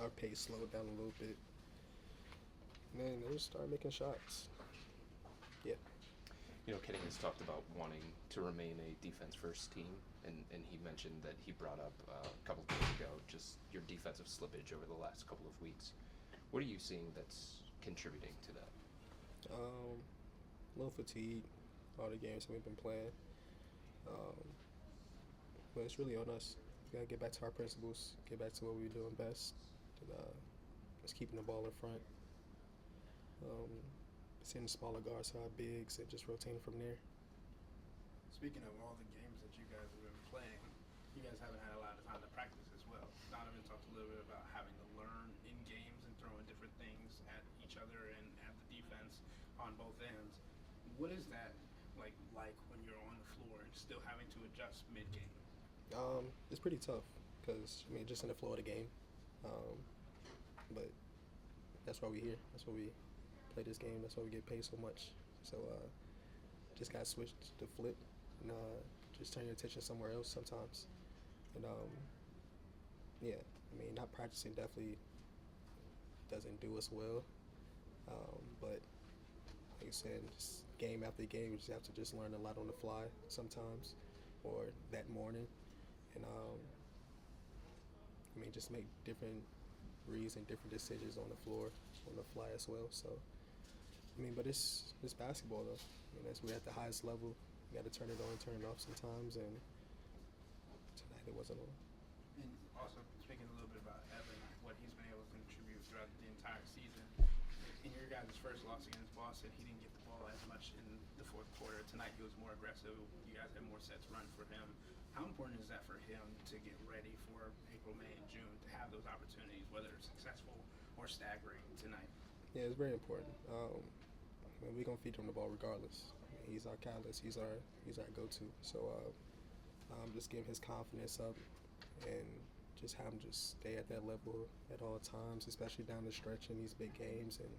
our pace slowed down a little bit. And then they just started making shots. Yeah. Kenny has talked about wanting to remain a defense-first team, and he mentioned that he brought up a couple of days ago just your defensive slippage over the last couple of weeks. What are you seeing that's contributing to that? A little fatigue, all the games that we've been playing. Um, but it's really on us. We gotta get back to our principles, get back to what we're doing best, and just keeping the ball in front. Sending smaller guards to our bigs and just rotating from there. Speaking of all the games that you guys have been playing, you guys haven't had a lot of time to practice as well. Donovan talked a little bit about having to learn in games and throwing different things at each other and at the defense on both ends. What is that like when you're on the floor and still having to adjust mid-game? It's pretty tough because just in the flow of the game. But that's why we're here. That's why we play this game. That's why we get paid so much. So just got to switch to flip and just turn your attention somewhere else sometimes. And not practicing definitely doesn't do us well. But like I said, just game after game, we just have to just learn a lot on the fly sometimes, or that morning, and just make different reads and different decisions on the floor, on the fly as well. So. But it's basketball though. We're at the highest level. You got to turn it on, turn it off sometimes, and tonight it wasn't on. And also speaking a little bit about Evan, what he's been able to contribute throughout the entire season. In your guys' first loss against Boston, he didn't get the ball as much in the fourth quarter. Tonight he was more aggressive. You guys had more sets run for him. How important is that for him to get ready for April, May, and June to have those opportunities, whether it's successful or staggering tonight? Yeah, it's very important. We're gonna feed him the ball regardless. He's our catalyst. He's our go-to. So just give his confidence up and just have him just stay at that level at all times, especially down the stretch in these big games. And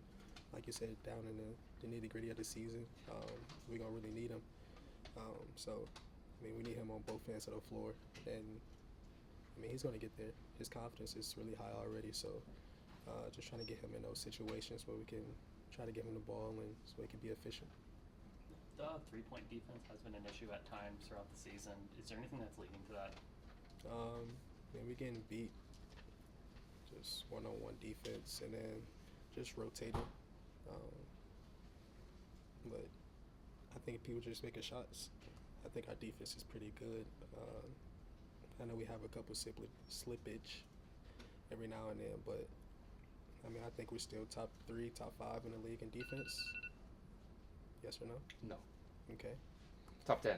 like you said, down in the nitty-gritty of the season, we're gonna really need him. We need him on both ends of the floor, and he's gonna get there. His confidence is really high already. So just trying to get him in those situations where we can try to give him the ball and so he can be efficient. The three-point defense has been an issue at times throughout the season. Is there anything that's leading to that? We're getting beat, just one-on-one defense, and then just rotating. But I think people just making shots. I think our defense is pretty good. I know we have a couple slippage every now and then, but I think we're still top 3, top 5 in the league in defense. Yes or no? No. Okay. Top 10.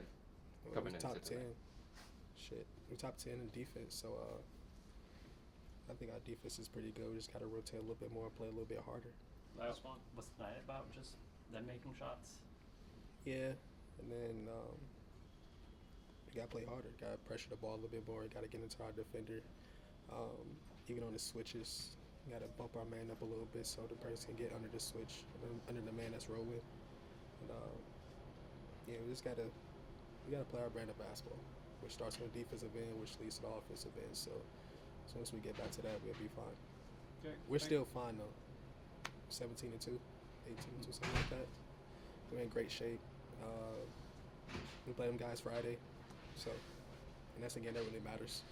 We're top 10. Shit. We're top 10 in defense, so I think our defense is pretty good. We just got to rotate a little bit more, play a little bit harder. Was tonight about just them making shots? Yeah, and then we got to play harder. Got to pressure the ball a little bit more. Got to get into our defender. Even on the switches, got to bump our man up a little bit so the person can get under the switch, under the man that's rolling. And we just got to play our brand of basketball, which starts on the defensive end, which leads to the offensive end. So as soon as we get back to that, we'll be fine. Okay. We're still fine though. 17-2, 18-2, something like that. We're in great shape. We play them guys Friday, so and that's again that really matters.